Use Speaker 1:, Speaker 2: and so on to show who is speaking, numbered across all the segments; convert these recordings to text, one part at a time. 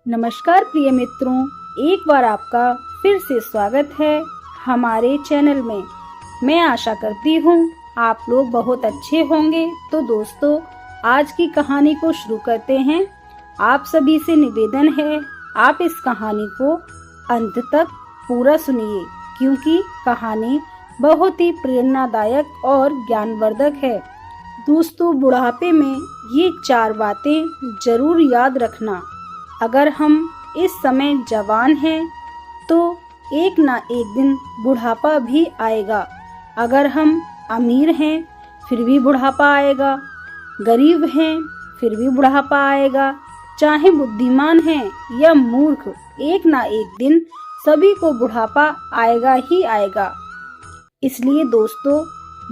Speaker 1: नमस्कार प्रिय मित्रों, एक बार आपका फिर से स्वागत है हमारे चैनल में। मैं आशा करती हूँ आप लोग बहुत अच्छे होंगे। तो दोस्तों, आज की कहानी को शुरू करते हैं। आप सभी से निवेदन है, आप इस कहानी को अंत तक पूरा सुनिए, क्योंकि कहानी बहुत ही प्रेरणादायक और ज्ञानवर्धक है। दोस्तों, बुढ़ापे में ये 4 बातें जरूर याद रखना। अगर हम इस समय जवान हैं तो एक ना एक दिन बुढ़ापा भी आएगा। अगर हम अमीर हैं फिर भी बुढ़ापा आएगा, गरीब हैं फिर भी बुढ़ापा आएगा, चाहे बुद्धिमान हैं या मूर्ख, एक ना एक दिन सभी को बुढ़ापा आएगा ही आएगा। इसलिए दोस्तों,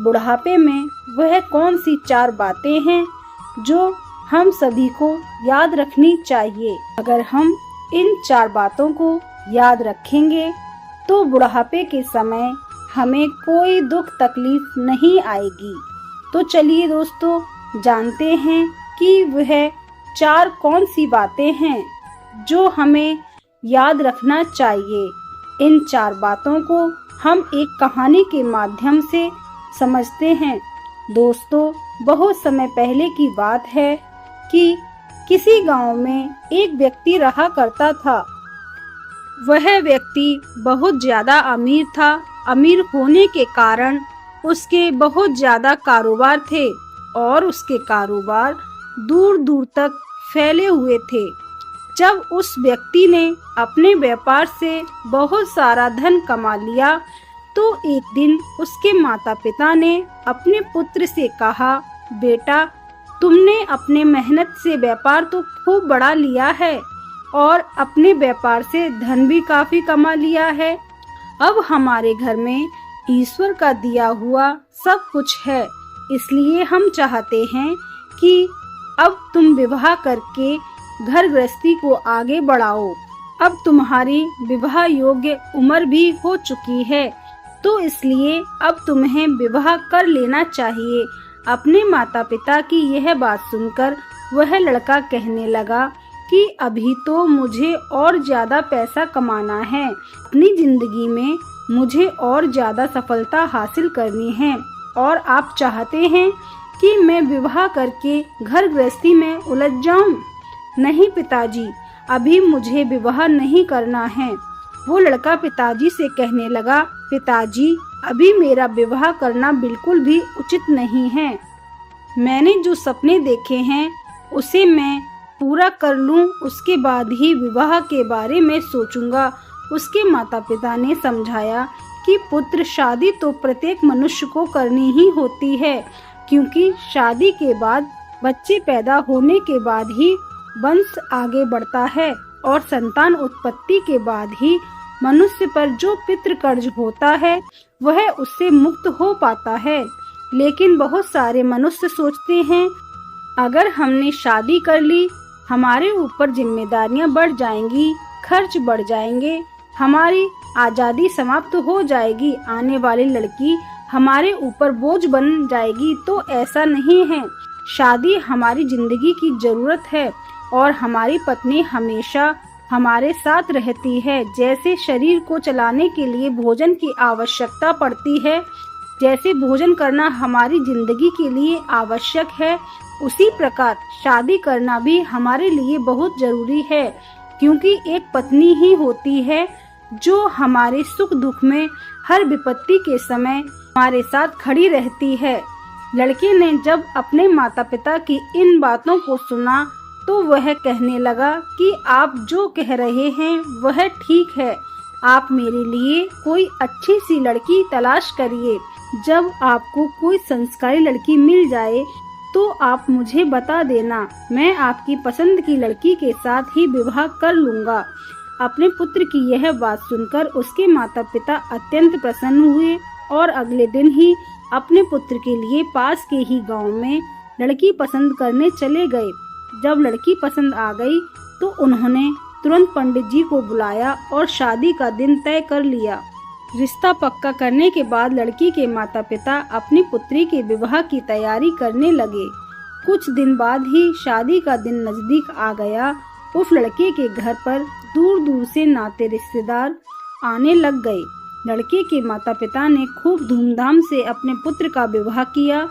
Speaker 1: बुढ़ापे में वह कौन सी 4 बातें हैं जो हम सभी को याद रखनी चाहिए। अगर हम इन 4 बातों को याद रखेंगे तो बुढ़ापे के समय हमें कोई दुख तकलीफ नहीं आएगी। तो चलिए दोस्तों, जानते हैं कि वह 4 कौन सी बातें हैं जो हमें याद रखना चाहिए। इन 4 बातों को हम एक कहानी के माध्यम से समझते हैं। दोस्तों, बहुत समय पहले की बात है कि किसी गांव में एक व्यक्ति रहा करता था। वह व्यक्ति बहुत ज्यादा अमीर था। अमीर होने के कारण उसके बहुत ज्यादा कारोबार थे और उसके कारोबार दूर दूर तक फैले हुए थे। जब उस व्यक्ति ने अपने व्यापार से बहुत सारा धन कमा लिया तो एक दिन उसके माता पिता ने अपने पुत्र से कहा, बेटा, तुमने अपने मेहनत से व्यापार तो खूब बढ़ा लिया है और अपने व्यापार से धन भी काफी कमा लिया है। अब हमारे घर में ईश्वर का दिया हुआ सब कुछ है, इसलिए हम चाहते हैं कि अब तुम विवाह करके घर गृहस्थी को आगे बढ़ाओ। अब तुम्हारी विवाह योग्य उम्र भी हो चुकी है, तो इसलिए अब तुम्हें विवाह कर लेना चाहिए। अपने माता पिता की यह बात सुनकर वह लड़का कहने लगा कि अभी तो मुझे और ज्यादा पैसा कमाना है, अपनी जिंदगी में मुझे और ज्यादा सफलता हासिल करनी है और आप चाहते हैं कि मैं विवाह करके घर गृहस्थी में उलझ जाऊं। नहीं पिताजी, अभी मुझे विवाह नहीं करना है। वो लड़का पिताजी से कहने लगा, पिताजी, अभी मेरा विवाह करना बिल्कुल भी उचित नहीं है। मैंने जो सपने देखे हैं उसे मैं पूरा कर लूं, उसके बाद ही विवाह के बारे में सोचूंगा। उसके माता पिता ने समझाया कि पुत्र, शादी तो प्रत्येक मनुष्य को करनी ही होती है, क्योंकि शादी के बाद बच्चे पैदा होने के बाद ही वंश आगे बढ़ता है और संतान उत्पत्ति के बाद ही मनुष्य पर जो पितृ कर्ज होता है वह उससे मुक्त हो पाता है। लेकिन बहुत सारे मनुष्य सोचते हैं, अगर हमने शादी कर ली हमारे ऊपर जिम्मेदारियां बढ़ जाएंगी, खर्च बढ़ जाएंगे, हमारी आजादी समाप्त हो जाएगी, आने वाली लड़की हमारे ऊपर बोझ बन जाएगी। तो ऐसा नहीं है, शादी हमारी जिंदगी की जरूरत है और हमारी पत्नी हमेशा हमारे साथ रहती है। जैसे शरीर को चलाने के लिए भोजन की आवश्यकता पड़ती है, जैसे भोजन करना हमारी जिंदगी के लिए आवश्यक है, उसी प्रकार शादी करना भी हमारे लिए बहुत जरूरी है, क्योंकि एक पत्नी ही होती है जो हमारे सुख दुख में हर विपत्ति के समय हमारे साथ खड़ी रहती है। लड़के ने जब अपने माता पिता की इन बातों को सुना तो वह कहने लगा कि आप जो कह रहे हैं वह ठीक है, आप मेरे लिए कोई अच्छी सी लड़की तलाश करिए। जब आपको कोई संस्कारी लड़की मिल जाए तो आप मुझे बता देना, मैं आपकी पसंद की लड़की के साथ ही विवाह कर लूँगा। अपने पुत्र की यह बात सुनकर उसके माता पिता अत्यंत प्रसन्न हुए और अगले दिन ही अपने पुत्र के लिए पास के ही गांव में लड़की पसंद करने चले गए। जब लड़की पसंद आ गई तो उन्होंने तुरंत पंडित जी को बुलाया और शादी का दिन तय कर लिया। रिश्ता पक्का करने के बाद लड़की के माता पिता अपनी पुत्री के विवाह की तैयारी करने लगे। कुछ दिन बाद ही शादी का दिन नजदीक आ गया उस लड़के के घर पर दूर दूर से नाते रिश्तेदार आने लग गए। लड़के के माता पिता ने खूब धूमधाम से अपने पुत्र का विवाह किया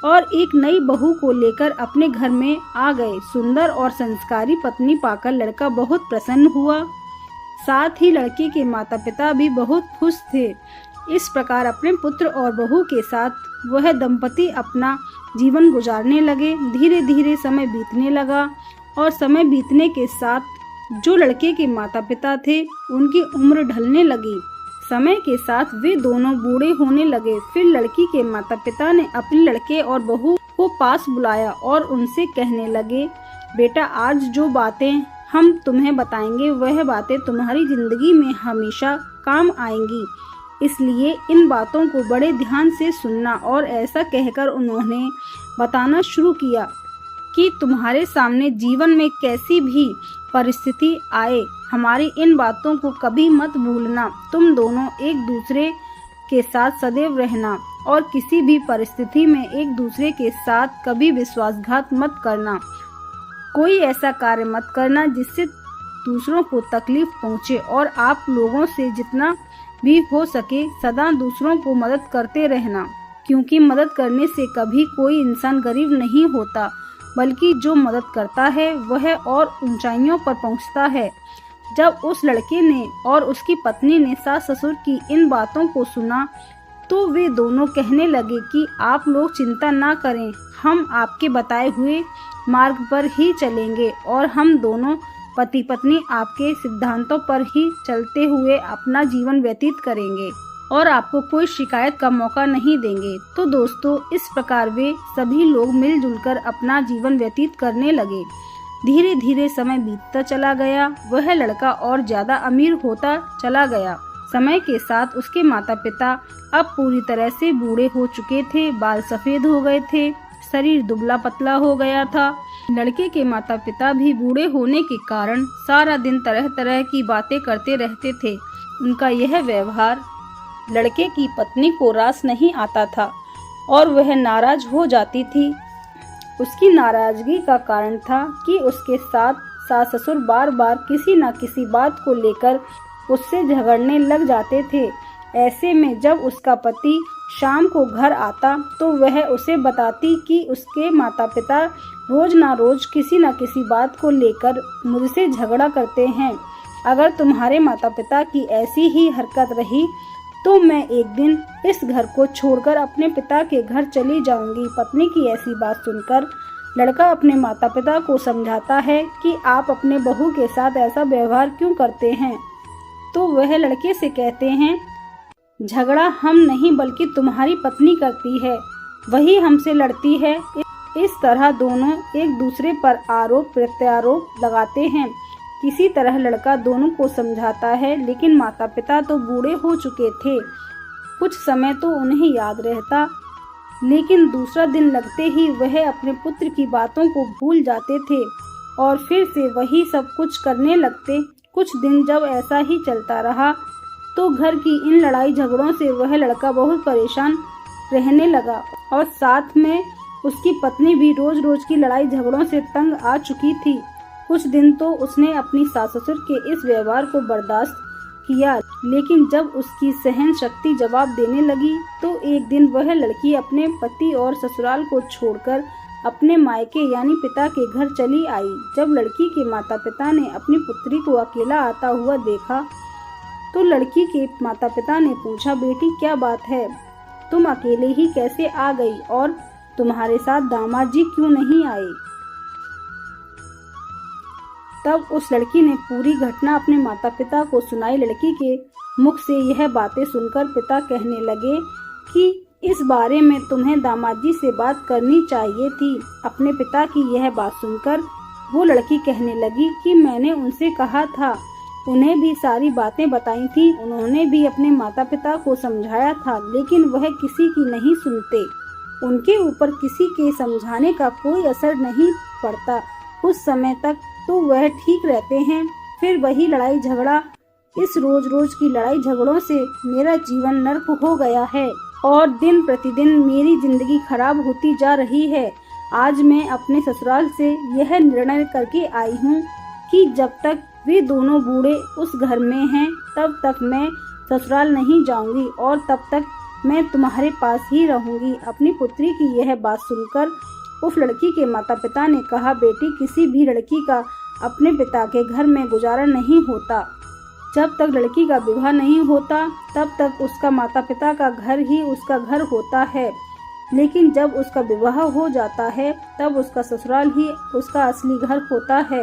Speaker 1: और एक नई बहू को लेकर अपने घर में आ गए। सुंदर और संस्कारी पत्नी पाकर लड़का बहुत प्रसन्न हुआ। साथ ही लड़के के माता पिता भी बहुत खुश थे। इस प्रकार अपने पुत्र और बहू के साथ वह दंपति अपना जीवन गुजारने लगे। धीरे धीरे समय बीतने लगा और समय बीतने के साथ जो लड़के के माता पिता थे उनकी उम्र ढलने लगी। समय के साथ वे दोनों बूढ़े होने लगे। फिर लड़की के माता पिता ने अपने लड़के और बहू को पास बुलाया और उनसे कहने लगे, बेटा आज जो बातें हम तुम्हें बताएंगे वह बातें तुम्हारी जिंदगी में हमेशा काम आएंगी, इसलिए इन बातों को बड़े ध्यान से सुनना। और ऐसा कहकर उन्होंने बताना शुरू किया कि तुम्हारे सामने जीवन में कैसी भी परिस्थिति आए, हमारी इन बातों को कभी मत भूलना। तुम दोनों एक दूसरे के साथ सदैव रहना और किसी भी परिस्थिति में एक दूसरे के साथ कभी विश्वासघात मत करना। कोई ऐसा कार्य मत करना जिससे दूसरों को तकलीफ पहुंचे और आप लोगों से जितना भी हो सके सदा दूसरों को मदद करते रहना, क्योंकि मदद करने से कभी कोई इंसान गरीब नहीं होता, बल्कि जो मदद करता है वह और ऊंचाइयों पर पहुंचता है। जब उस लड़के ने और उसकी पत्नी ने सास ससुर की इन बातों को सुना तो वे दोनों कहने लगे कि आप लोग चिंता ना करें, हम आपके बताए हुए मार्ग पर ही चलेंगे और हम दोनों पति पत्नी आपके सिद्धांतों पर ही चलते हुए अपना जीवन व्यतीत करेंगे और आपको कोई शिकायत का मौका नहीं देंगे। तो दोस्तों, इस प्रकार वे सभी लोग मिलजुल कर अपना जीवन व्यतीत करने लगे। धीरे धीरे समय बीतता चला गया। वह लड़का और ज्यादा अमीर होता चला गया। समय के साथ उसके माता पिता अब पूरी तरह से बूढ़े हो चुके थे। बाल सफेद हो गए थे, शरीर दुबला पतला हो गया था। लड़के के माता पिता भी बूढ़े होने के कारण सारा दिन तरह तरह की बातें करते रहते थे। उनका यह व्यवहार लड़के की पत्नी को रास नहीं आता था और वह नाराज हो जाती थी। उसकी नाराजगी का कारण था कि उसके साथ सास ससुर बार बार किसी न किसी बात को लेकर उससे झगड़ने लग जाते थे। ऐसे में जब उसका पति शाम को घर आता तो वह उसे बताती कि उसके माता पिता रोज ना रोज किसी न किसी बात को लेकर मुझसे झगड़ा करते हैं। अगर तुम्हारे माता पिता की ऐसी ही हरकत रही तो मैं एक दिन इस घर को छोड़कर अपने पिता के घर चली जाऊंगी। पत्नी की ऐसी बात सुनकर लड़का अपने माता पिता को समझाता है कि आप अपने बहू के साथ ऐसा व्यवहार क्यों करते हैं। तो वह लड़के से कहते हैं, झगड़ा हम नहीं बल्कि तुम्हारी पत्नी करती है, वही हमसे लड़ती है। इस तरह दोनों एक दूसरे पर आरोप प्रत्यारोप लगाते हैं। किसी तरह लड़का दोनों को समझाता है, लेकिन माता पिता तो बूढ़े हो चुके थे। कुछ समय तो उन्हें याद रहता, लेकिन दूसरा दिन लगते ही वह अपने पुत्र की बातों को भूल जाते थे और फिर से वही सब कुछ करने लगते। कुछ दिन जब ऐसा ही चलता रहा तो घर की इन लड़ाई झगड़ों से वह लड़का बहुत परेशान रहने लगा और साथ में उसकी पत्नी भी रोज रोज की लड़ाई झगड़ों से तंग आ चुकी थी। कुछ दिन तो उसने अपनी सास ससुर के इस व्यवहार को बर्दाश्त किया, लेकिन जब उसकी सहन शक्ति जवाब देने लगी तो एक दिन वह लड़की अपने पति और ससुराल को छोड़कर अपने मायके यानी पिता के घर चली आई। जब लड़की के माता पिता ने अपनी पुत्री को अकेला आता हुआ देखा तो लड़की के माता पिता ने पूछा, बेटी क्या बात है, तुम अकेले ही कैसे आ गई और तुम्हारे साथ दामाद जी क्यों नहीं आए। तब उस लड़की ने पूरी घटना अपने माता पिता को सुनाई। लड़की के मुख से यह बातें सुनकर पिता कहने लगे कि इस बारे में तुम्हें दामाद जी से बात करनी चाहिए थी। अपने पिता की यह बात सुनकर वो लड़की कहने लगी कि मैंने उनसे कहा था, उन्हें भी सारी बातें बताई थी, उन्होंने भी अपने माता पिता को समझाया था, लेकिन वह किसी की नहीं सुनते। उनके ऊपर किसी के समझाने का कोई असर नहीं पड़ता। कुछ समय तक तो वह ठीक रहते हैं, फिर वही लड़ाई झगड़ा। इस रोज रोज की लड़ाई झगड़ों से मेरा जीवन नर्क हो गया है और दिन प्रतिदिन मेरी जिंदगी खराब होती जा रही है। आज मैं अपने ससुराल से यह निर्णय करके आई हूँ कि जब तक वे दोनों बूढ़े उस घर में हैं तब तक मैं ससुराल नहीं जाऊंगी और तब तक मैं तुम्हारे पास ही रहूंगी। अपनी पुत्री की यह बात सुनकर उस लड़की के माता पिता ने कहा, बेटी, किसी भी लड़की का अपने पिता के घर में गुजारा नहीं होता। जब तक लड़की का विवाह नहीं होता तब तक उसका माता पिता का घर ही उसका घर होता है, लेकिन जब उसका विवाह हो जाता है तब उसका ससुराल ही उसका असली घर होता है।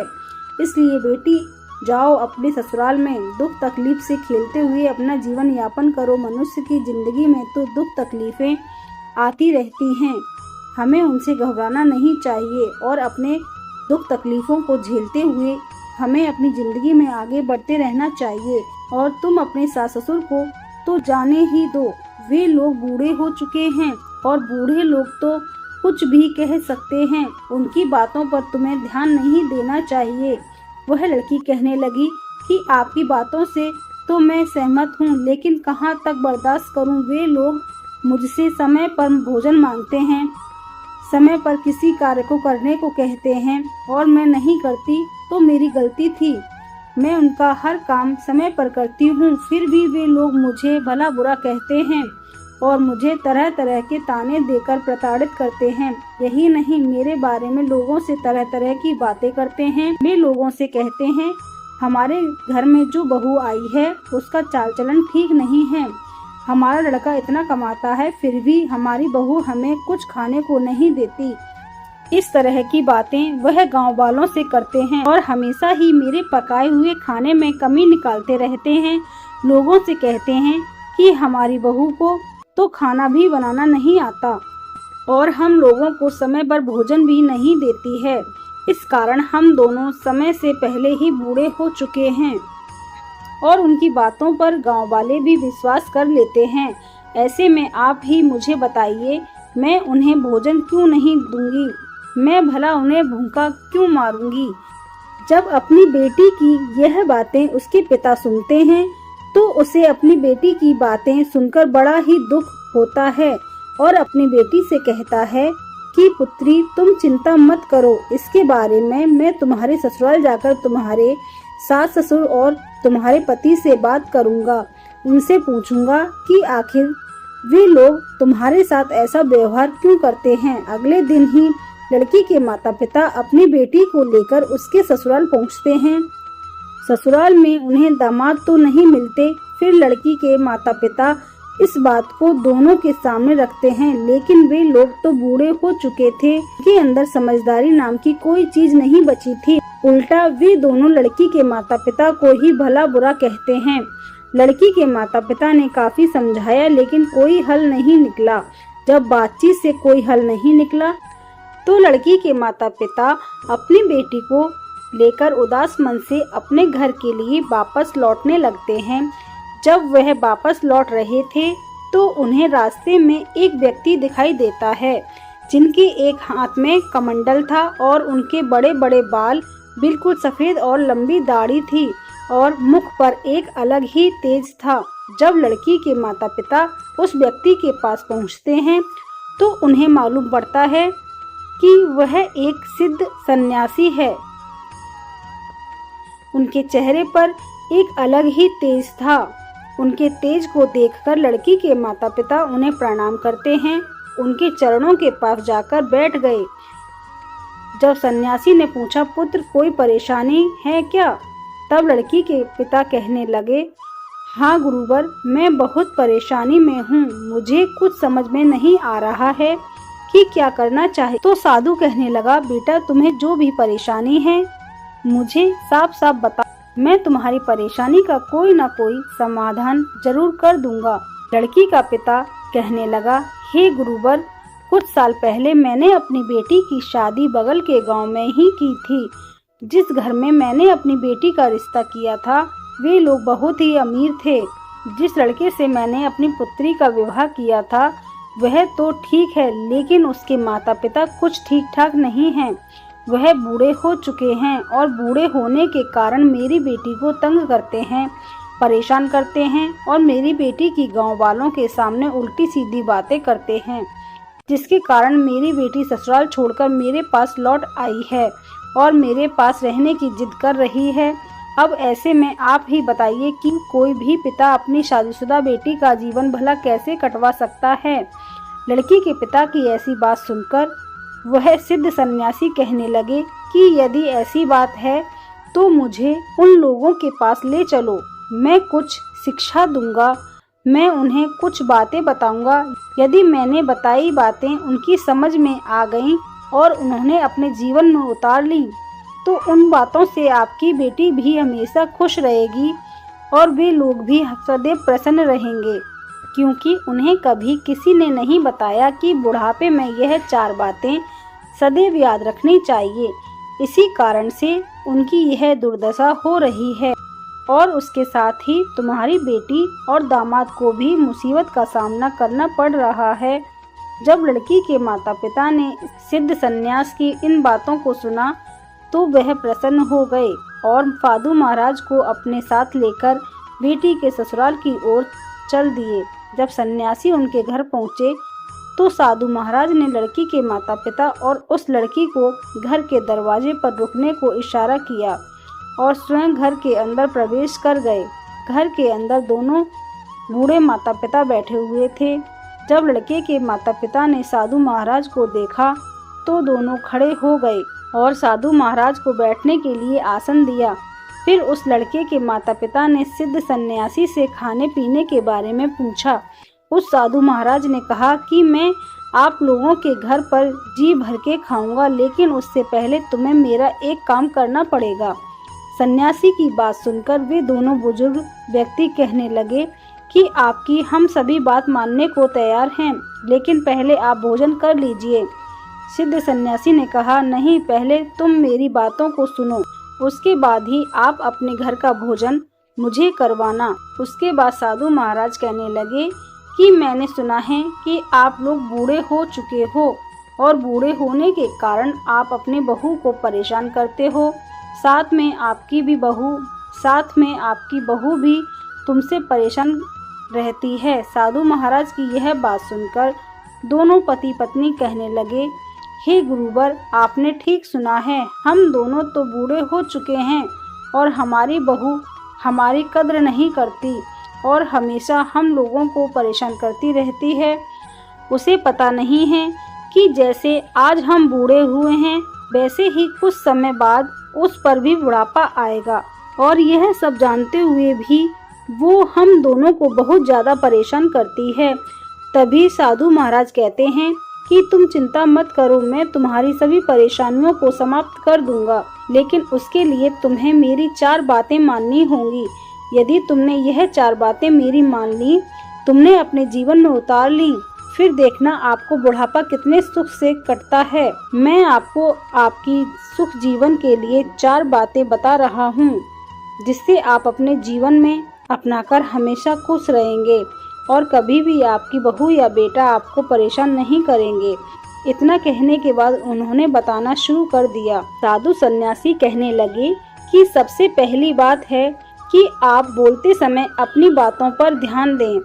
Speaker 1: इसलिए बेटी, जाओ अपने ससुराल में दुख तकलीफ से खेलते हुए अपना जीवन यापन करो। मनुष्य की जिंदगी में तो दुख तकलीफें आती रहती हैं, हमें उनसे घबराना नहीं चाहिए और अपने दुख तकलीफों को झेलते हुए हमें अपनी जिंदगी में आगे बढ़ते रहना चाहिए। और तुम अपने सास ससुर को तो जाने ही दो, वे लोग बूढ़े हो चुके हैं और बूढ़े लोग तो कुछ भी कह सकते हैं, उनकी बातों पर तुम्हें ध्यान नहीं देना चाहिए। वह लड़की कहने लगी कि आपकी बातों से तो मैं सहमत हूँ, लेकिन कहाँ तक बर्दाश्त करूँ। वे लोग मुझसे समय पर भोजन मांगते हैं, समय पर किसी कार्य को करने को कहते हैं और मैं नहीं करती तो मेरी गलती थी। मैं उनका हर काम समय पर करती हूँ, फिर भी वे लोग मुझे भला बुरा कहते हैं और मुझे तरह तरह के ताने देकर प्रताड़ित करते हैं। यही नहीं, मेरे बारे में लोगों से तरह तरह की बातें करते हैं। वे लोगों से कहते हैं, हमारे घर में जो बहू आई है उसका चाल चलन ठीक नहीं है, हमारा लड़का इतना कमाता है फिर भी हमारी बहू हमें कुछ खाने को नहीं देती। इस तरह की बातें वह गांव वालों से करते हैं और हमेशा ही मेरे पकाए हुए खाने में कमी निकालते रहते हैं। लोगों से कहते हैं कि हमारी बहू को तो खाना भी बनाना नहीं आता और हम लोगों को समय पर भोजन भी नहीं देती है। इस कारण हम दोनों समय से पहले ही बूढ़े हो चुके हैं और उनकी बातों पर गांव वाले भी विश्वास कर लेते हैं। ऐसे में आप ही मुझे बताइए, मैं उन्हें भोजन क्यों नहीं दूंगी? मैं भला उन्हें भूखा क्यों मारूंगी? जब अपनी बेटी की यह बातें उसके पिता सुनते हैं तो उसे अपनी बेटी की बातें सुनकर बड़ा ही दुख होता है और अपनी बेटी से कहता है कि पुत्री, तुम चिंता मत करो, इसके बारे में मैं तुम्हारे ससुराल जाकर तुम्हारे सास ससुर और तुम्हारे पति से बात करूंगा। उनसे पूछूंगा कि आखिर वे लोग तुम्हारे साथ ऐसा व्यवहार क्यों करते हैं। अगले दिन ही लड़की के माता पिता अपनी बेटी को लेकर उसके ससुराल पहुंचते हैं। ससुराल में उन्हें दामाद तो नहीं मिलते। फिर लड़की के माता पिता इस बात को दोनों के सामने रखते हैं, लेकिन वे लोग तो बूढ़े हो चुके थे, उनके अंदर समझदारी नाम की कोई चीज नहीं बची थी। उल्टा वे दोनों लड़की के माता पिता को ही भला बुरा कहते हैं। लड़की के माता पिता ने काफी समझाया लेकिन कोई हल नहीं निकला। जब बातचीत से कोई हल नहीं निकला तो लड़की के माता पिता अपनी बेटी को लेकर उदास मन से अपने घर के लिए वापस लौटने लगते हैं। जब वह वापस लौट रहे थे तो उन्हें रास्ते में एक व्यक्ति दिखाई देता है जिनके एक हाथ में कमंडल था और उनके बड़े बड़े बाल, बिल्कुल सफेद और लंबी दाढ़ी थी और मुख पर एक अलग ही तेज था। जब लड़की के माता पिता उस व्यक्ति के पास पहुंचते हैं तो उन्हें मालूम पड़ता है कि वह एक सिद्ध सन्यासी है। उनके चेहरे पर एक अलग ही तेज था। उनके तेज को देखकर लड़की के माता पिता उन्हें प्रणाम करते हैं, उनके चरणों के पास जाकर बैठ गए। जब सन्यासी ने पूछा, पुत्र, कोई परेशानी है क्या? तब लड़की के पिता कहने लगे, हाँ गुरुवर, मैं बहुत परेशानी में हूँ, मुझे कुछ समझ में नहीं आ रहा है कि क्या करना चाहिए। तो साधु कहने लगा, बेटा, तुम्हें जो भी परेशानी है मुझे साफ साफ बता, मैं तुम्हारी परेशानी का कोई न कोई समाधान जरूर कर दूंगा। लड़की का पिता कहने लगा, हे गुरुवर, कुछ साल पहले मैंने अपनी बेटी की शादी बगल के गांव में ही की थी। जिस घर में मैंने अपनी बेटी का रिश्ता किया था वे लोग बहुत ही अमीर थे। जिस लड़के से मैंने अपनी पुत्री का विवाह किया था वह तो ठीक है, लेकिन उसके माता पिता कुछ ठीक ठाक नहीं हैं। वह बूढ़े हो चुके हैं और बूढ़े होने के कारण मेरी बेटी को तंग करते हैं, परेशान करते हैं और मेरी बेटी की गांव वालों के सामने उल्टी सीधी बातें करते हैं, जिसके कारण मेरी बेटी ससुराल छोड़कर मेरे पास लौट आई है। और मेरे पास रहने की जिद कर रही है। अब ऐसे में आप ही बताइए कि कोई भी पिता अपनी शादीशुदा बेटी का जीवन भला कैसे कटवा सकता है। लड़की के पिता की ऐसी बात सुनकर वह सिद्ध सन्यासी कहने लगे कि यदि ऐसी बात है तो मुझे उन लोगों के पास ले चलो, मैं कुछ शिक्षा दूंगा, मैं उन्हें कुछ बातें बताऊंगा। यदि मैंने बताई बातें उनकी समझ में आ गईं और उन्होंने अपने जीवन में उतार ली तो उन बातों से आपकी बेटी भी हमेशा खुश रहेगी और वे लोग भी सदैव प्रसन्न रहेंगे, क्योंकि उन्हें कभी किसी ने नहीं बताया कि बुढ़ापे में यह 4 बातें सदैव याद रखनी चाहिए। इसी कारण से उनकी यह दुर्दशा हो रही है और उसके साथ ही तुम्हारी बेटी और दामाद को भी मुसीबत का सामना करना पड़ रहा है। जब लड़की के माता पिता ने सिद्ध सन्यास की इन बातों को सुना तो वह प्रसन्न हो गए और साधु महाराज को अपने साथ लेकर बेटी के ससुराल की ओर चल दिए। जब सन्यासी उनके घर पहुँचे तो साधु महाराज ने लड़की के माता पिता और उस लड़की को घर के दरवाजे पर रुकने को इशारा किया और स्वयं घर के अंदर प्रवेश कर गए। घर के अंदर दोनों बूढ़े माता पिता बैठे हुए थे। जब लड़के के माता पिता ने साधु महाराज को देखा तो दोनों खड़े हो गए और साधु महाराज को बैठने के लिए आसन दिया। फिर उस लड़के के माता पिता ने सिद्ध सन्यासी से खाने पीने के बारे में पूछा। उस साधु महाराज ने कहा कि मैं आप लोगों के घर पर जी भर के खाऊंगा, लेकिन उससे पहले तुम्हें मेरा एक काम करना पड़ेगा। सन्यासी की बात सुनकर वे दोनों बुजुर्ग व्यक्ति कहने लगे कि आपकी हम सभी बात मानने को तैयार हैं, लेकिन पहले आप भोजन कर लीजिए। सिद्ध सन्यासी ने कहा, नहीं, पहले तुम मेरी बातों को सुनो, उसके बाद ही आप अपने घर का भोजन मुझे करवाना। उसके बाद साधु महाराज कहने लगे कि मैंने सुना है कि आप लोग बूढ़े हो चुके हो और बूढ़े होने के कारण आप अपनी बहू को परेशान करते हो, साथ में आपकी बहू भी तुमसे परेशान रहती है। साधु महाराज की यह बात सुनकर दोनों पति पत्नी कहने लगे, हे गुरुवर, आपने ठीक सुना है, हम दोनों तो बूढ़े हो चुके हैं और हमारी बहू हमारी कद्र नहीं करती और हमेशा हम लोगों को परेशान करती रहती है। उसे पता नहीं है कि जैसे आज हम बूढ़े हुए हैं वैसे ही कुछ समय बाद उस पर भी बुढ़ापा आएगा, और यह सब जानते हुए भी वो हम दोनों को बहुत ज़्यादा परेशान करती है। तभी साधु महाराज कहते हैं कि तुम चिंता मत करो, मैं तुम्हारी सभी परेशानियों को समाप्त कर दूंगा, लेकिन उसके लिए तुम्हें मेरी 4 बातें माननी होंगी। यदि तुमने यह 4 बातें मेरी मान ली, तुमने अपने जीवन में उतार ली, फिर देखना आपको बुढ़ापा कितने सुख से कटता है। मैं आपको आपकी सुख जीवन के लिए 4 बातें बता रहा हूँ, जिससे आप अपने जीवन में अपनाकर हमेशा खुश रहेंगे और कभी भी आपकी बहू या बेटा आपको परेशान नहीं करेंगे। इतना कहने के बाद उन्होंने बताना शुरू कर दिया। साधु सन्यासी कहने लगे कि सबसे पहली बात है कि आप बोलते समय अपनी बातों पर ध्यान दें,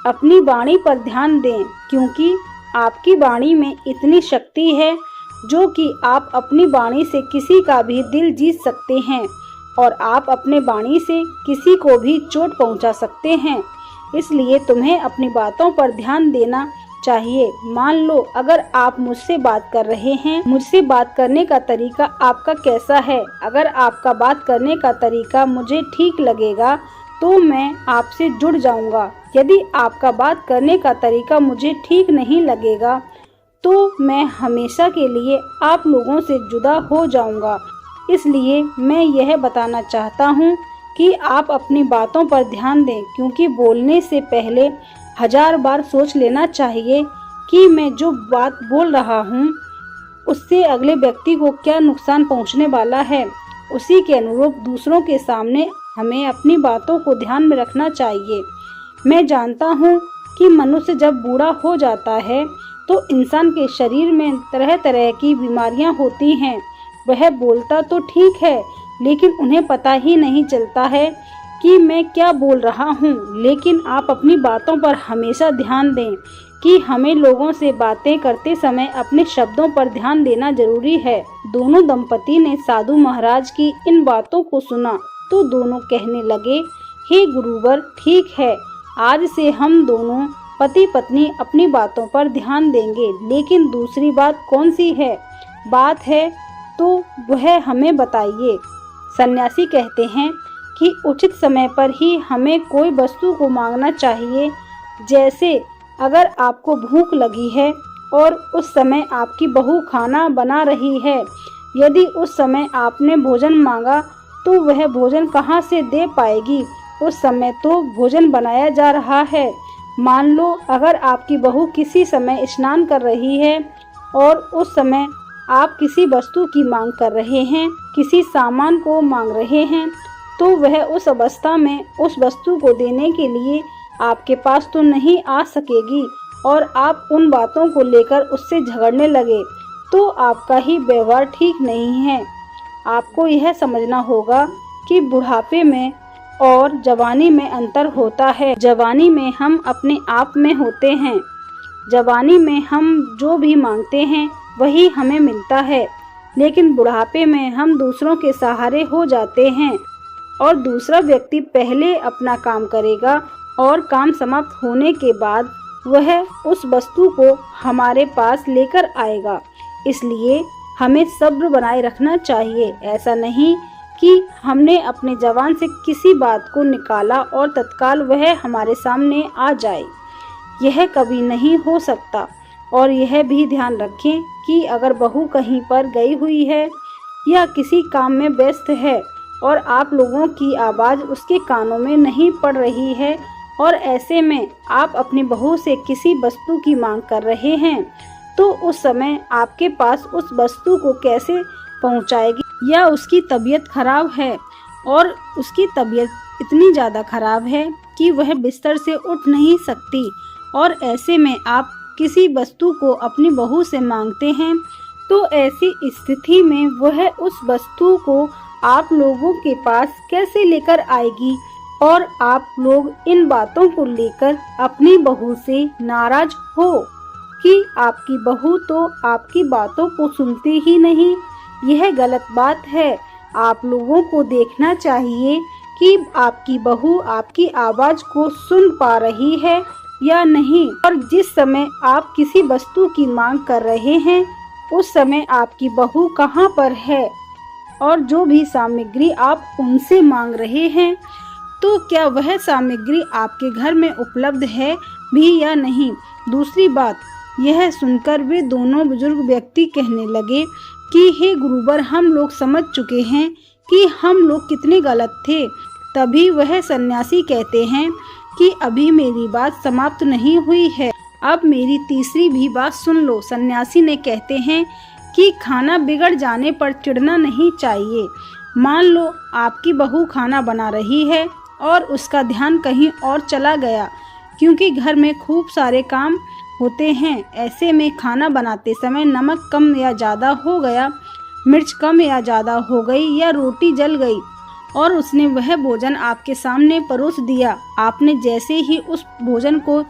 Speaker 1: अपनी वाणी पर ध्यान दें, क्योंकि आपकी वाणी में इतनी शक्ति है जो कि आप अपनी वाणी से किसी का भी दिल जीत सकते हैं और आप अपने वाणी से किसी को भी चोट पहुंचा सकते हैं। इसलिए तुम्हें अपनी बातों पर ध्यान देना चाहिए। मान लो अगर आप मुझसे बात कर रहे हैं, मुझसे बात करने का तरीका आपका कैसा है? अगर आपका बात करने का तरीका मुझे ठीक लगेगा तो मैं आपसे जुड़ जाऊंगा। यदि आपका बात करने का तरीका मुझे ठीक नहीं लगेगा तो मैं हमेशा के लिए आप लोगों से जुदा हो जाऊंगा। इसलिए मैं यह बताना चाहता हूँ कि आप अपनी बातों पर ध्यान दें, क्योंकि बोलने से पहले 1000 बार सोच लेना चाहिए कि मैं जो बात बोल रहा हूँ उससे अगले व्यक्ति को क्या नुकसान पहुँचने वाला है। उसी के अनुरूप दूसरों के सामने हमें अपनी बातों को ध्यान में रखना चाहिए। मैं जानता हूँ कि मनुष्य जब बूढ़ा हो जाता है तो इंसान के शरीर में तरह तरह की बीमारियाँ होती हैं। वह बोलता तो ठीक है, लेकिन उन्हें पता ही नहीं चलता है कि मैं क्या बोल रहा हूँ। लेकिन आप अपनी बातों पर हमेशा ध्यान दें, कि हमें लोगों से बातें करते समय अपने शब्दों पर ध्यान देना जरूरी है। दोनों दंपति ने साधु महाराज की इन बातों को सुना तो दोनों कहने लगे, हे गुरुवर, ठीक है, आज से हम दोनों पति पत्नी अपनी बातों पर ध्यान देंगे, लेकिन दूसरी बात कौन सी है? बात है तो वह हमें बताइए। सन्यासी कहते हैं कि उचित समय पर ही हमें कोई वस्तु को मांगना चाहिए। जैसे अगर आपको भूख लगी है और उस समय आपकी बहू खाना बना रही है, यदि उस समय आपने भोजन मांगा तो वह भोजन कहाँ से दे पाएगी? उस समय तो भोजन बनाया जा रहा है। मान लो अगर आपकी बहू किसी समय स्नान कर रही है और उस समय आप किसी वस्तु की मांग कर रहे हैं, किसी सामान को मांग रहे हैं, तो वह उस अवस्था में उस वस्तु को देने के लिए आपके पास तो नहीं आ सकेगी और आप उन बातों को लेकर उससे झगड़ने लगे तो आपका ही व्यवहार ठीक नहीं है। आपको यह समझना होगा कि बुढ़ापे में और जवानी में अंतर होता है। जवानी में हम अपने आप में होते हैं, जवानी में हम जो भी मांगते हैं वही हमें मिलता है, लेकिन बुढ़ापे में हम दूसरों के सहारे हो जाते हैं और दूसरा व्यक्ति पहले अपना काम करेगा और काम समाप्त होने के बाद वह उस वस्तु को हमारे पास लेकर आएगा। इसलिए हमें सब्र बनाए रखना चाहिए। ऐसा नहीं कि हमने अपने जवान से किसी बात को निकाला और तत्काल वह हमारे सामने आ जाए, यह कभी नहीं हो सकता। और यह भी ध्यान रखें कि अगर बहू कहीं पर गई हुई है या किसी काम में व्यस्त है और आप लोगों की आवाज़ उसके कानों में नहीं पड़ रही है और ऐसे में आप अपनी बहू से किसी वस्तु की मांग कर रहे हैं, तो उस समय आपके पास उस वस्तु को कैसे पहुंचाएगी? या उसकी तबीयत खराब है और उसकी तबीयत इतनी ज़्यादा खराब है कि वह बिस्तर से उठ नहीं सकती और ऐसे में आप किसी वस्तु को अपनी बहू से मांगते हैं, तो ऐसी स्थिति में वह उस वस्तु को आप लोगों के पास कैसे लेकर आएगी? और आप लोग इन बातों को लेकर अपनी बहू से नाराज हो कि आपकी बहू तो आपकी बातों को सुनती ही नहीं। यह गलत बात है। आप लोगों को देखना चाहिए कि आपकी बहू आपकी आवाज़ को सुन पा रही है या नहीं, और जिस समय आप किसी वस्तु की मांग कर रहे हैं उस समय आपकी बहू कहाँ पर है और जो भी सामग्री आप उनसे मांग रहे हैं तो क्या वह सामग्री आपके घर में उपलब्ध है भी या नहीं। दूसरी बात, यह सुनकर वे दोनों बुजुर्ग व्यक्ति कहने लगे कि हे गुरुवर, हम लोग समझ चुके हैं कि हम लोग कितने गलत थे। तभी वह सन्यासी कहते हैं कि अभी मेरी बात समाप्त नहीं हुई है, अब मेरी तीसरी भी बात सुन लो। सन्यासी ने कहते हैं कि खाना बिगड़ जाने पर चिढ़ना नहीं चाहिए। मान लो आपकी बहू खाना बना रही है और उसका ध्यान कहीं और चला गया, क्योंकि घर में खूब सारे काम होते हैं। ऐसे में खाना बनाते समय नमक कम या ज़्यादा हो गया, मिर्च कम या ज़्यादा हो गई या रोटी जल गई और उसने वह भोजन आपके सामने परोस दिया। आपने जैसे ही उस भोजन को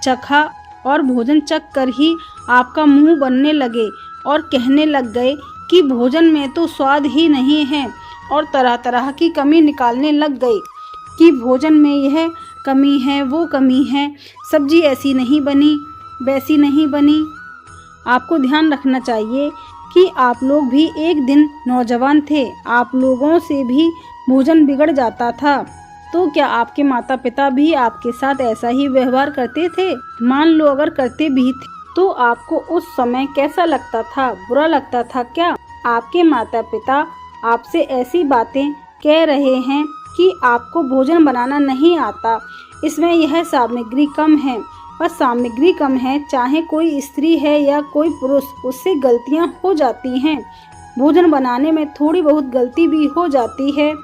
Speaker 1: चखा और भोजन चख कर ही आपका मुंह बनने लगे और कहने लग गए कि भोजन में तो स्वाद ही नहीं है, और तरह तरह की कमी निकालने लग गई कि भोजन में यह कमी है, वो कमी है, सब्जी ऐसी नहीं बनी, वैसी नहीं बनी। आपको ध्यान रखना चाहिए कि आप लोग भी एक दिन नौजवान थे, आप लोगों से भी भोजन बिगड़ जाता था, तो क्या आपके माता पिता भी आपके साथ ऐसा ही व्यवहार करते थे? मान लो अगर करते भी थे तो आपको उस समय कैसा लगता था? बुरा लगता था क्या? आपके माता पिता आपसे ऐसी बातें कह रहे हैं कि आपको भोजन बनाना नहीं आता, इसमें यह सामग्री कम है। बस सामग्री कम है, चाहे कोई स्त्री है या कोई पुरुष, उससे गलतियां हो जाती हैं। भोजन बनाने में थोड़ी बहुत गलती भी हो जाती है,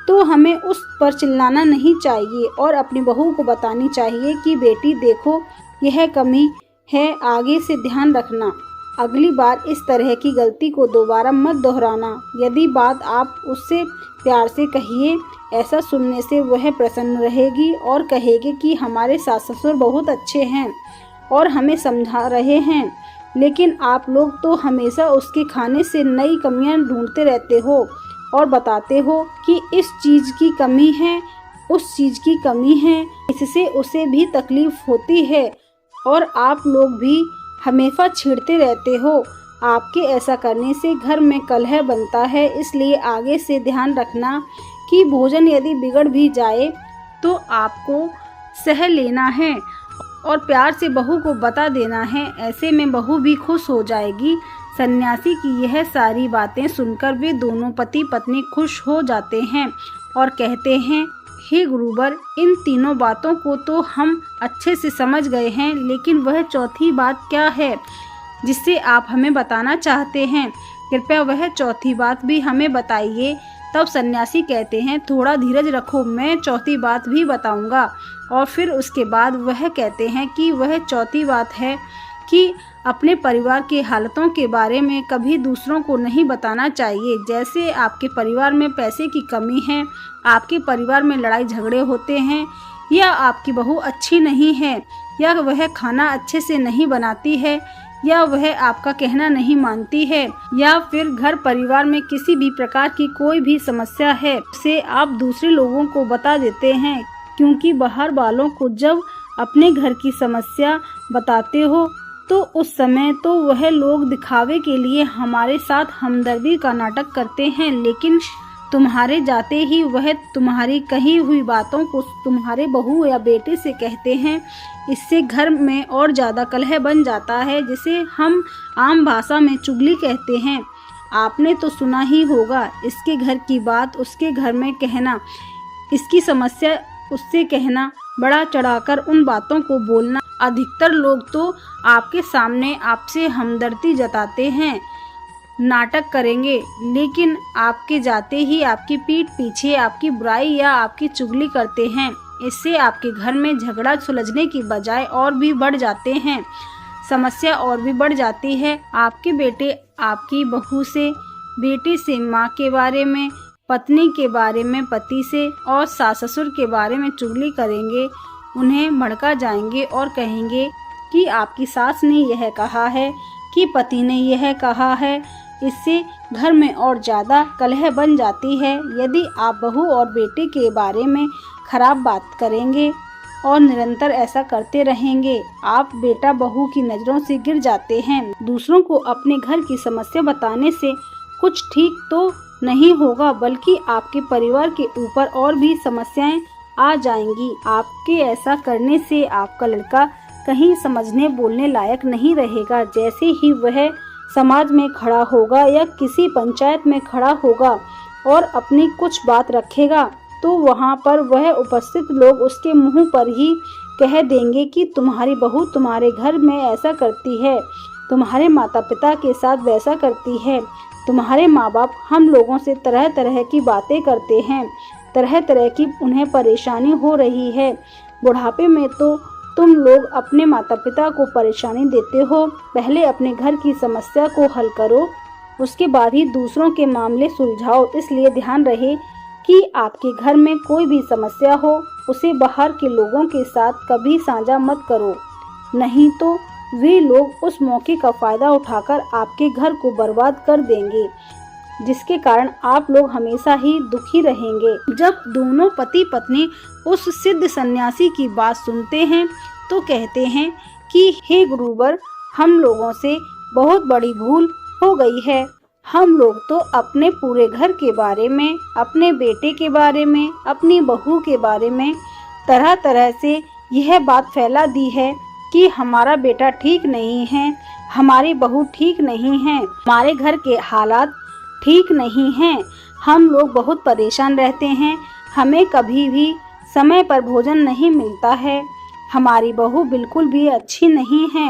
Speaker 1: तो हमें उस पर चिल्लाना नहीं चाहिए और अपनी बहू को बतानी चाहिए कि बेटी देखो यह कमी है, आगे से ध्यान रखना, अगली बार इस तरह की गलती को दोबारा मत दोहराना। यदि बात आप उससे प्यार से कहिए, ऐसा सुनने से वह प्रसन्न रहेगी और कहेगी कि हमारे सास ससुर बहुत अच्छे हैं और हमें समझा रहे हैं, लेकिन आप लोग तो हमेशा उसके खाने से नई कमियां ढूंढते रहते हो और बताते हो कि इस चीज़ की कमी है, उस चीज़ की कमी है, इससे उसे भी तकलीफ होती है और आप लोग भी हमेशा छेड़ते रहते हो। आपके ऐसा करने से घर में कलह बनता है, इसलिए आगे से ध्यान रखना कि भोजन यदि बिगड़ भी जाए तो आपको सह लेना है और प्यार से बहू को बता देना है, ऐसे में बहू भी खुश हो जाएगी। सन्यासी की यह सारी बातें सुनकर वे दोनों पति पत्नी खुश हो जाते हैं और कहते हैं, हे गुरुवर, इन तीनों बातों को तो हम अच्छे से समझ गए हैं, लेकिन वह चौथी बात क्या है जिससे आप हमें बताना चाहते हैं? कृपया वह चौथी बात भी हमें बताइए। तब सन्यासी कहते हैं, थोड़ा धीरज रखो, मैं चौथी बात भी बताऊंगा। और फिर उसके बाद वह कहते हैं कि वह चौथी बात है कि अपने परिवार के हालातों के बारे में कभी दूसरों को नहीं बताना चाहिए। जैसे आपके परिवार में पैसे की कमी है, आपके परिवार में लड़ाई झगड़े होते हैं, या आपकी बहू अच्छी नहीं है, या वह खाना अच्छे से नहीं बनाती है, या वह आपका कहना नहीं मानती है, या फिर घर परिवार में किसी भी प्रकार की कोई भी समस्या है, उसे आप दूसरे लोगों को बता देते हैं। क्योंकि बाहर वालों को जब अपने घर की समस्या बताते हो तो उस समय तो वह लोग दिखावे के लिए हमारे साथ हमदर्दी का नाटक करते हैं, लेकिन तुम्हारे जाते ही वह तुम्हारी कही हुई बातों को तुम्हारे बहू या बेटे से कहते हैं। इससे घर में और ज़्यादा कलह बन जाता है, जिसे हम आम भाषा में चुगली कहते हैं। आपने तो सुना ही होगा, इसके घर की बात उसके घर में कहना, इसकी समस्या उससे कहना, बड़ा चढ़ाकर उन बातों को बोलना। अधिकतर लोग तो आपके सामने आपसे हमदर्दी जताते हैं, नाटक करेंगे, लेकिन आपके जाते ही आपकी पीठ पीछे आपकी बुराई या आपकी चुगली करते हैं। इससे आपके घर में झगड़ा सुलझने की बजाय और भी बढ़ जाते हैं, समस्या और भी बढ़ जाती है। आपके बेटे आपकी बहू से, बेटी से माँ के बारे में, पत्नी के बारे में पति से और सास ससुर के बारे में चुगली करेंगे, उन्हें भड़का जाएंगे और कहेंगे कि आपकी सास ने यह कहा है, कि पति ने यह कहा है। इससे घर में और ज़्यादा कलह बन जाती है। यदि आप बहू और बेटे के बारे में खराब बात करेंगे और निरंतर ऐसा करते रहेंगे, आप बेटा बहू की नज़रों से गिर जाते हैं। दूसरों को अपने घर की समस्या बताने से कुछ ठीक तो नहीं होगा, बल्कि आपके परिवार के ऊपर और भी समस्याएं आ जाएंगी। आपके ऐसा करने से आपका लड़का कहीं समझने बोलने लायक नहीं रहेगा। जैसे ही वह समाज में खड़ा होगा या किसी पंचायत में खड़ा होगा और अपनी कुछ बात रखेगा, तो वहाँ पर वह उपस्थित लोग उसके मुंह पर ही कह देंगे कि तुम्हारी बहू तुम्हारे घर में ऐसा करती है, तुम्हारे माता पिता के साथ वैसा करती है, तुम्हारे माँ बाप हम लोगों से तरह तरह की बातें करते हैं, तरह तरह की उन्हें परेशानी हो रही है। बुढ़ापे में तो तुम लोग अपने माता पिता को परेशानी देते हो। पहले अपने घर की समस्या को हल करो, उसके बाद ही दूसरों के मामले सुलझाओ। इसलिए ध्यान रहे कि आपके घर में कोई भी समस्या हो, उसे बाहर के लोगों के साथ कभी साझा मत करो, नहीं तो वे लोग उस मौके का फायदा उठाकर आपके घर को बर्बाद कर देंगे, जिसके कारण आप लोग हमेशा ही दुखी रहेंगे। जब दोनों पति पत्नी उस सिद्ध सन्यासी की बात सुनते हैं तो कहते हैं कि हे गुरुवर, हम लोगों से बहुत बड़ी भूल हो गई है। हम लोग तो अपने पूरे घर के बारे में, अपने बेटे के बारे में, अपनी बहू के बारे में तरह तरह से यह बात फैला दी है कि हमारा बेटा ठीक नहीं है, हमारी बहू ठीक नहीं है, हमारे घर के हालात ठीक नहीं हैं, हम लोग बहुत परेशान रहते हैं, हमें कभी भी समय पर भोजन नहीं मिलता है, हमारी बहू बिल्कुल भी अच्छी नहीं है।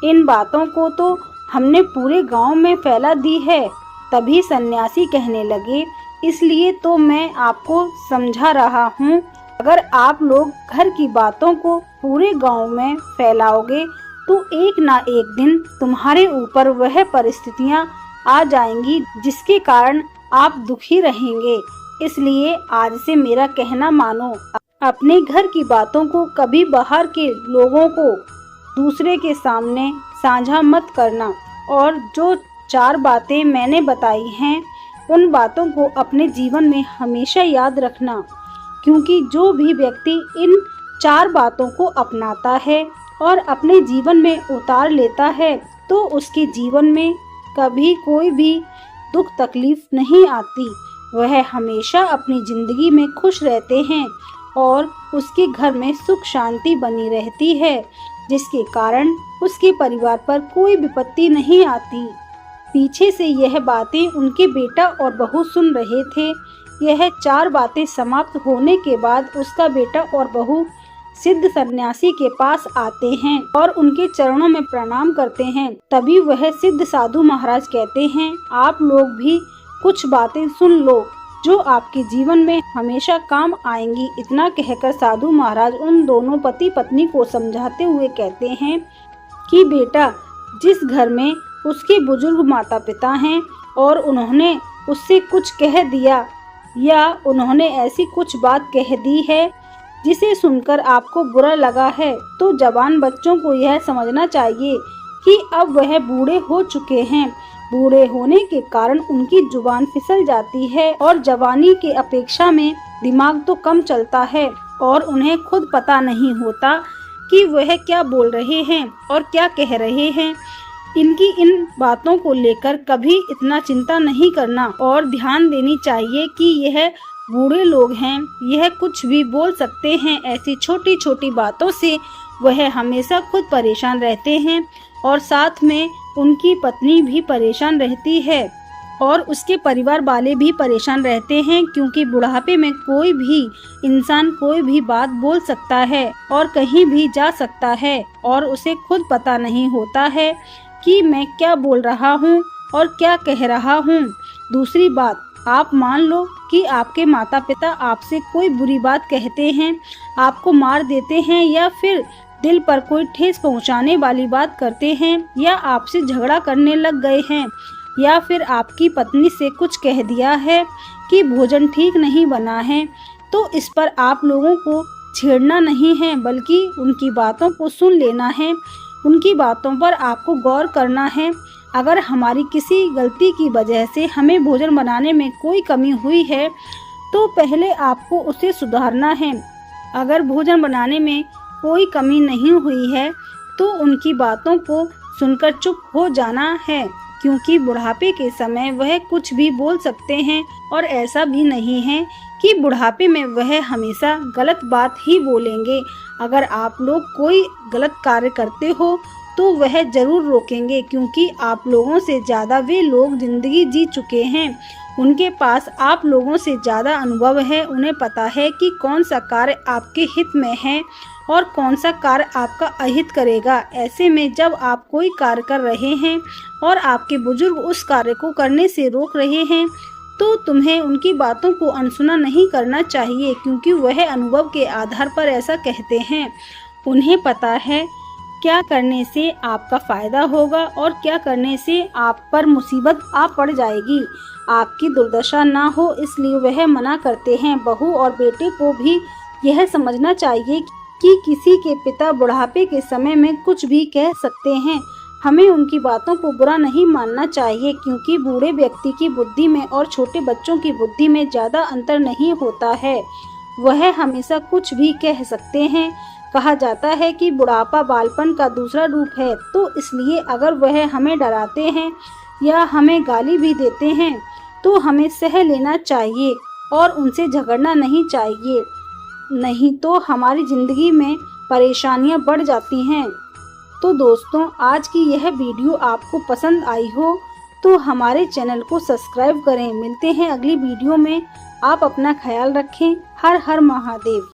Speaker 1: इन बातों को तो हमने पूरे गांव में फैला दी है। तभी सन्यासी कहने लगे, इसलिए तो मैं आपको समझा रहा हूँ, अगर आप लोग घर की बातों को पूरे गांव में फैलाओगे तो एक ना एक दिन तुम्हारे ऊपर वह परिस्थितियाँ आ जाएंगी जिसके कारण आप दुखी रहेंगे। इसलिए आज से मेरा कहना मानो, अपने घर की बातों को कभी बाहर के लोगों को दूसरे के सामने साझा मत करना। और जो 4 बातें मैंने बताई हैं, उन बातों को अपने जीवन में हमेशा याद रखना, क्योंकि जो भी व्यक्ति इन 4 बातों को अपनाता है और अपने जीवन में उतार लेता है तो उसके जीवन में कभी कोई भी दुख तकलीफ नहीं आती। वह हमेशा अपनी जिंदगी में खुश रहते हैं और उसके घर में सुख शांति बनी रहती है, जिसके कारण उसके परिवार पर कोई विपत्ति नहीं आती। पीछे से यह बातें उनके बेटा और बहू सुन रहे थे। यह 4 बातें समाप्त होने के बाद उसका बेटा और बहू सिद्ध सन्यासी के पास आते हैं और उनके चरणों में प्रणाम करते हैं। तभी वह सिद्ध साधु महाराज कहते हैं, आप लोग भी कुछ बातें सुन लो जो आपके जीवन में हमेशा काम आएंगी। इतना कहकर साधु महाराज उन दोनों पति पत्नी को समझाते हुए कहते हैं कि बेटा, जिस घर में उसके बुजुर्ग माता पिता हैं और उन्होंने उससे कुछ कह दिया या उन्होंने ऐसी कुछ बात कह दी है जिसे सुनकर आपको बुरा लगा है, तो जवान बच्चों को यह समझना चाहिए कि अब वह बूढ़े हो चुके हैं। बूढ़े होने के कारण उनकी जुबान फिसल जाती है और जवानी के अपेक्षा में दिमाग तो कम चलता है और उन्हें खुद पता नहीं होता कि वह क्या बोल रहे हैं और क्या कह रहे हैं। इनकी इन बातों को लेकर कभी इतना चिंता नहीं करना और ध्यान देनी चाहिए कि यह बूढ़े लोग हैं, यह कुछ भी बोल सकते हैं। ऐसी छोटी छोटी बातों से वह हमेशा खुद परेशान रहते हैं और साथ में उनकी पत्नी भी परेशान रहती है और उसके परिवार वाले भी परेशान रहते हैं, क्योंकि बुढ़ापे में कोई भी इंसान कोई भी बात बोल सकता है और कहीं भी जा सकता है और उसे खुद पता नहीं होता है कि मैं क्या बोल रहा हूँ और क्या कह रहा हूँ। दूसरी बात, आप मान लो कि आपके माता पिता आपसे कोई बुरी बात कहते हैं, आपको मार देते हैं या फिर दिल पर कोई ठेस पहुंचाने वाली बात करते हैं या आपसे झगड़ा करने लग गए हैं या फिर आपकी पत्नी से कुछ कह दिया है कि भोजन ठीक नहीं बना है, तो इस पर आप लोगों को छेड़ना नहीं है, बल्कि उनकी बातों को सुन लेना है। उनकी बातों पर आपको गौर करना है। अगर हमारी किसी गलती की वजह से हमें भोजन बनाने में कोई कमी हुई है तो पहले आपको उसे सुधारना है। अगर भोजन बनाने में कोई कमी नहीं हुई है तो उनकी बातों को सुनकर चुप हो जाना है, क्योंकि बुढ़ापे के समय वह कुछ भी बोल सकते हैं और ऐसा भी नहीं है कि बुढ़ापे में वह हमेशा गलत बात ही बोलेंगे। अगर आप लोग कोई गलत कार्य करते हो तो वह जरूर रोकेंगे, क्योंकि आप लोगों से ज़्यादा वे लोग जिंदगी जी चुके हैं। उनके पास आप लोगों से ज़्यादा अनुभव है। उन्हें पता है कि कौन सा कार्य आपके हित में है और कौन सा कार्य आपका अहित करेगा। ऐसे में जब आप कोई कार्य कर रहे हैं और आपके बुजुर्ग उस कार्य को करने से रोक रहे हैं तो तुम्हें उनकी बातों को अनसुना नहीं करना चाहिए, क्योंकि वह अनुभव के आधार पर ऐसा कहते हैं। उन्हें पता है क्या करने से आपका फायदा होगा और क्या करने से आप पर मुसीबत आ पड़ जाएगी, आपकी दुर्दशा ना हो, इसलिए वह मना करते हैं। बहू और बेटे को भी यह समझना चाहिए कि किसी के पिता बुढ़ापे के समय में कुछ भी कह सकते हैं। हमें उनकी बातों को बुरा नहीं मानना चाहिए, क्योंकि बूढ़े व्यक्ति की बुद्धि में और छोटे बच्चों की बुद्धि में ज़्यादा अंतर नहीं होता है। वह हमेशा कुछ भी कह सकते हैं। कहा जाता है कि बुढ़ापा बालपन का दूसरा रूप है, तो इसलिए अगर वह हमें डराते हैं या हमें गाली भी देते हैं तो हमें सह लेना चाहिए और उनसे झगड़ना नहीं चाहिए, नहीं तो हमारी ज़िंदगी में परेशानियां बढ़ जाती हैं। तो दोस्तों, आज की यह वीडियो आपको पसंद आई हो तो हमारे चैनल को सब्सक्राइब करें। मिलते हैं अगली वीडियो में। आप अपना ख्याल रखें। हर हर महादेव।